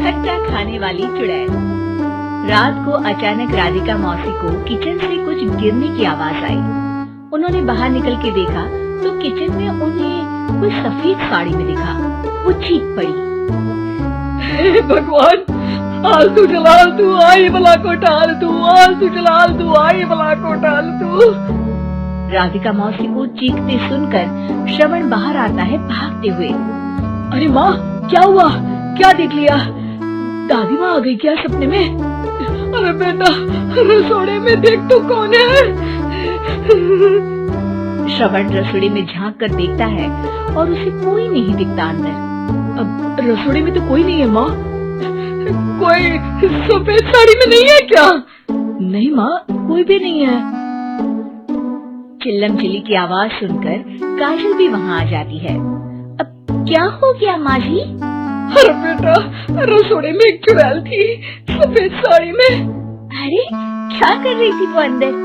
खट्टा खाने वाली चुड़ैल। रात को अचानक राधिका मौसी को किचन से कुछ गिरने की आवाज आई। उन्होंने बाहर निकल के देखा तो किचन में उन्हें कोई सफेद साड़ी में दिखा। वो चीख पड़ी, हे भगवान, आलतू जलाल तू आई बला को टाल तू, आलतू जलाल तू आई बला को टाल तू। राधिका मौसी को चीखते सुनकर श्रवण बाहर आता है भागते हुए। अरे माँ, क्या हुआ? क्या देख लिया? दादी माँ आ गई क्या सपने में? अरे बेटा, रसोड़े में देख तो कौन है? श्रवण रसोड़ी में झांक कर देखता है और उसे कोई नहीं दिखता अंदर। अब रसोड़ी में तो कोई नहीं है माँ। कोई सफेद साड़ी में नहीं है क्या? नहीं माँ, कोई भी नहीं है। चिल्लम चिल्ली की आवाज सुनकर काजल भी वहाँ आ जाती है। अब क्या हो गया माँ जी? अरे बेटा, रसोड़े में एक चुड़ैल थी सफेद साड़ी में। अरे क्या कर रही थी वो अंदर?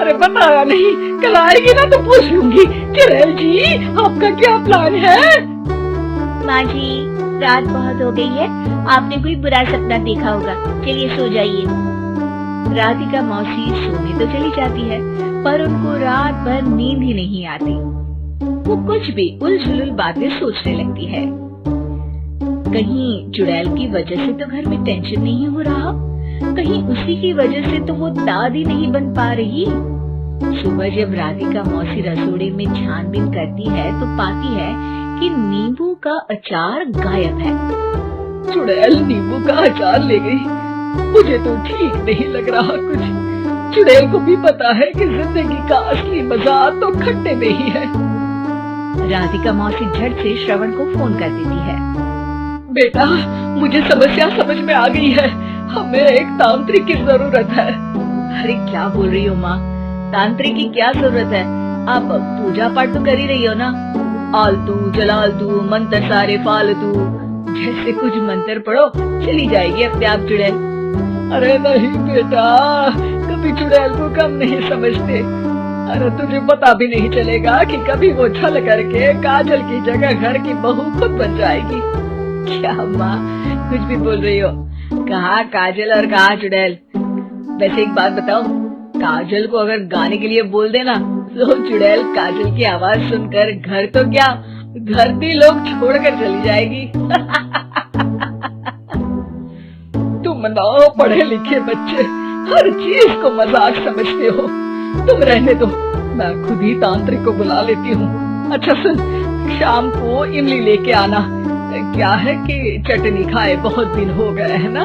अरे बताया नहीं, कल आएगी ना तो पूछ लूंगी। चुड़ैल जी, आपका क्या प्लान है? माँ जी, रात बहुत हो गई है, आपने कोई बुरा सपना देखा होगा, चलिए सो जाइए। राधिका मौसी सोने तो चली जाती है पर उनको रात भर नींद ही नहीं आती। वो कुछ भी उलझुल बातें सोचने लगती है। कहीं चुड़ैल की वजह से तो घर में टेंशन नहीं हो रहा, कहीं उसी की वजह से तो वो दादी नहीं बन पा रही। सुबह जब राधिका मौसी रसोड़े में छानबीन करती है तो पाती है कि नींबू का अचार गायब है। चुड़ैल नींबू का अचार ले गई, मुझे तो ठीक नहीं लग रहा कुछ। चुड़ैल को भी पता है कि जिंदगी का असली मजा तो खट्टे में ही है। राधिका मौसी झट से श्रवण को फोन कर देती है। बेटा, मुझे समस्या समझ में आ गई है, हमें एक तांत्रिक की जरूरत है। अरे क्या बोल रही हो माँ, तांत्रिक की क्या जरूरत है? आप पूजा पाठ तो कर ही रही हो ना। आलतू जलालतू मंत्र सारे फालतू जैसे कुछ मंत्र पढ़ो, चली जाएगी अपने आप चुड़ैल। अरे नहीं बेटा, कभी चुड़ैल को कम नहीं समझते। अरे तुझे पता भी नहीं चलेगा कि कभी वो छल करके काजल की जगह घर की बहू खुद बन जाएगी। क्या माँ, कुछ भी बोल रही हो? कहाँ काजल और कहाँ चुड़ैल? वैसे एक बात बताओ, काजल को अगर गाने के लिए बोल देना तो चुड़ैल काजल की आवाज सुनकर घर तो क्या, धरती लोग छोड़कर चली जाएगी। तुम ना पढ़े लिखे बच्चे हर चीज को मजाक समझते हो। तुम रहने दो, मैं खुद ही तांत्रिक को बुला लेती हूँ। अच्छा सुन, शाम को इमली लेके आना। क्या है कि चटनी खाए बहुत दिन हो गए है ना?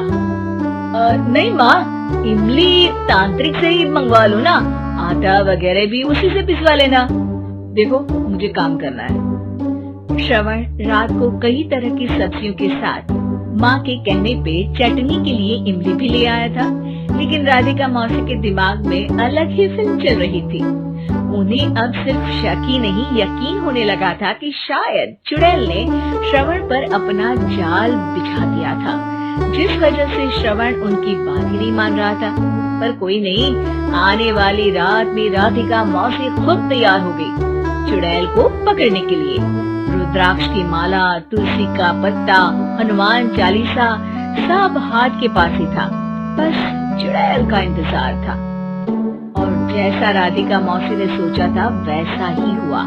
नहीं माँ, इमली तांत्रिक से ही मंगवा लो ना, आटा वगैरह भी उसी से पिसवा लेना। देखो मुझे काम करना है। श्रवण रात को कई तरह की सब्जियों के साथ माँ के कहने पे चटनी के लिए इमली भी ले आया था, लेकिन राधिका मौसी के दिमाग में अलग ही फिल्म चल रही थी। उन्हें अब सिर्फ शक ही नहीं यकीन होने लगा था कि शायद चुड़ैल ने श्रवण पर अपना जाल बिछा दिया था, जिस वजह से श्रवण उनकी बात ही नहीं मान रहा था। पर कोई नहीं, आने वाली रात में राधिका मौसी खुद तैयार हो गई चुड़ैल को पकड़ने के लिए। रुद्राक्ष की माला, तुलसी का पत्ता, हनुमान चालीसा सब हाथ के पास ही था, बस चुड़ैल का इंतजार था। और जैसा राधिका मौसी ने सोचा था वैसा ही हुआ।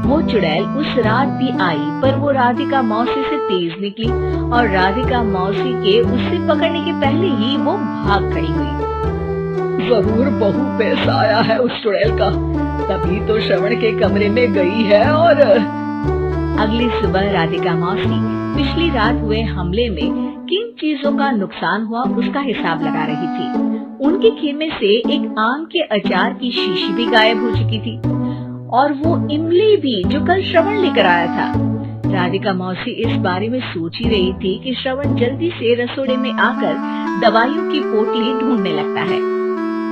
वो चुड़ैल उस रात भी आई, पर वो राधिका मौसी से तेज निकली और राधिका मौसी के उसे पकड़ने के पहले ही वो भाग खड़ी हुई। जरूर बहू पे साया है उस चुड़ैल का, तभी तो श्रवण के कमरे में गई है। और अगली सुबह राधिका मौसी पिछली रात हुए हमले में किन चीजों का नुकसान हुआ उसका हिसाब लगा रही थी। उनके खेमे से एक आम के अचार की शीशी भी गायब हो चुकी थी और वो इमली भी जो कल श्रवण लेकर आया था। राधिका मौसी इस बारे में सोच ही रही थी कि श्रवण जल्दी से रसोड़े में आकर दवाइयों की पोटली ढूंढने लगता है।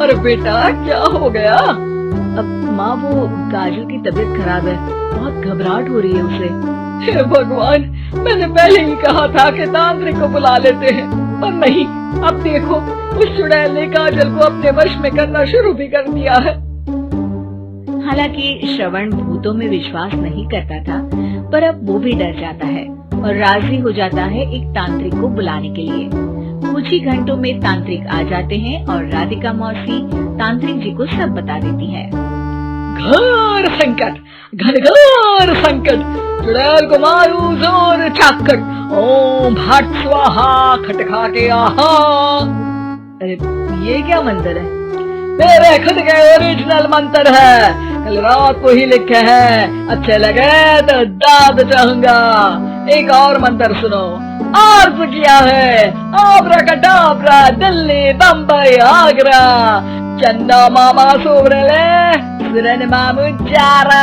अरे बेटा, क्या हो गया? अब माँ, वो काजल की तबीयत खराब है, बहुत घबराहट हो रही है उसे। हे भगवान, मैंने पहले ही कहा था कि तांत्रिक को बुला लेते हैं, पर नहीं। अब देखो, उस चुड़ैल ने काजल को अपने वश में करना शुरू भी कर दिया है। हालांकि श्रवण भूतों में विश्वास नहीं करता था, पर अब वो भी डर जाता है। और राजी हो जाता है एक तांत्रिक को बुलाने के लिए। कुछ ही घंटों में तांत्रिक आ जाते हैं और राधिका मौसी तांत्रिक जी को सब बता देती है। घोर संकट, घनघोर संकट, चुड़ैल को मारू जोर चाकट, ओम भट स्वाहा खटखा के आहा। अरे ये क्या मंत्र है? मेरे खुद के ओरिजिनल मंत्र है, कल रात को ही लिखे हैं, अच्छे लगे तो दाद चाहूंगा। एक और मंत्र सुनो, अर्ज किया है आब्राकडाब्रा, दिल्ली बम्बई आगरा, चंदा मामा सोबरले सुरन मामू चारा।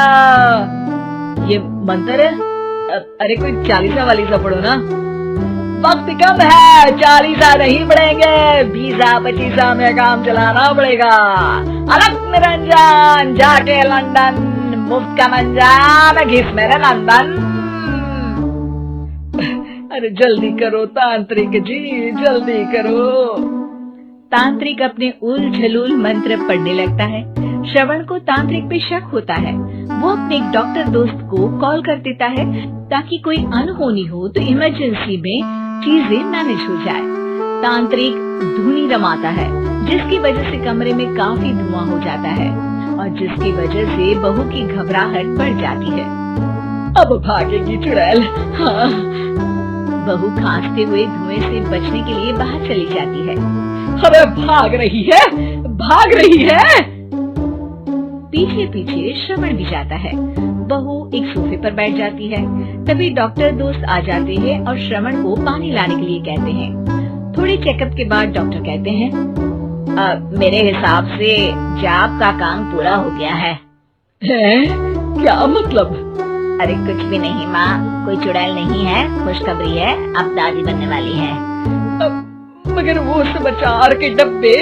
ये मंत्र है? अरे कोई 40 वाली सा पढ़ो ना। वक्त कम है, 40 नहीं पड़ेंगे, 20-25 में काम चलाना पड़ेगा। अलग निरंजन जाके लंदन, मुफ्त का मंजान घिस मेरे नंदन। अरे जल्दी करो तांत्रिक जी, जल्दी करो। तांत्रिक अपने उल झलूल मंत्र पढ़ने लगता है। श्रवण को तांत्रिक पे शक होता है। वो अपने एक डॉक्टर दोस्त को कॉल कर देता है ताकि कोई अनहोनी हो तो इमरजेंसी में चीजें मैनेज हो जाए। तांत्रिक धुनी रमाता है, जिसकी वजह से कमरे में काफी धुआं हो जाता है और जिसकी वजह से बहू की घबराहट बढ़ जाती है। अब भागेगी चुड़ैल। हाँ। बहू खांसते हुए धुएं से बचने के लिए बाहर चली जाती है। अरे भाग रही है, भाग रही है। पीछे पीछे श्रवण भी जाता है। बहू एक सोफे पर बैठ जाती है। तभी डॉक्टर दोस्त आ जाते हैं और श्रवण को पानी लाने के लिए कहते हैं। थोड़े चेकअप के बाद डॉक्टर कहते हैं, मेरे हिसाब से जाप का काम पूरा हो गया है। क्या मतलब? अरे कुछ भी नहीं माँ, कोई चुड़ैल नहीं है, खुशखबरी है, अब दादी बनने वाली है। मगर वो सब अचार के डब्बे।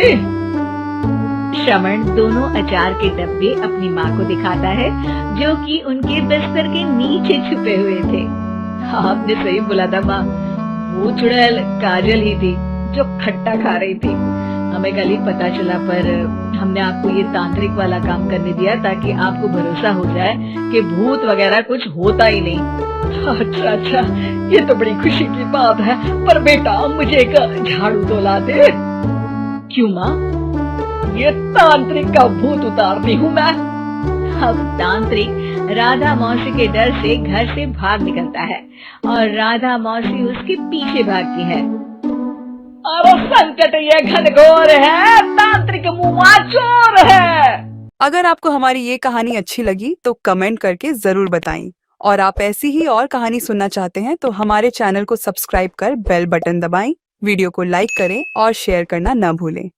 श्रवण दोनों अचार के डब्बे अपनी माँ को दिखाता है, जो कि उनके बिस्तर के नीचे छुपे हुए थे। आपने सही बोला था माँ, वो चुड़ैल काजल ही थी जो खट्टा खा रही थी। हमें कल ही पता चला, पर हमने आपको ये तांत्रिक वाला काम करने दिया ताकि आपको भरोसा हो जाए कि भूत वगैरह कुछ होता ही नहीं। अच्छा अच्छा, ये तो बड़ी खुशी की बात है, पर बेटा मुझे एक झाड़ू तो ला दे। क्यों माँ? ये तांत्रिक का भूत उतारती हूँ मैं। अब तांत्रिक राधा मौसी के डर से घर से भाग निकलता है और राधा मौसी उसके पीछे भागती है। अरे संकट ये घनघोर है, तांत्रिक मुआ चोर है। अगर आपको हमारी ये कहानी अच्छी लगी तो कमेंट करके जरूर बताएं, और आप ऐसी ही और कहानी सुनना चाहते हैं तो हमारे चैनल को सब्सक्राइब कर बेल बटन दबाएं, वीडियो को लाइक करें और शेयर करना न भूलें।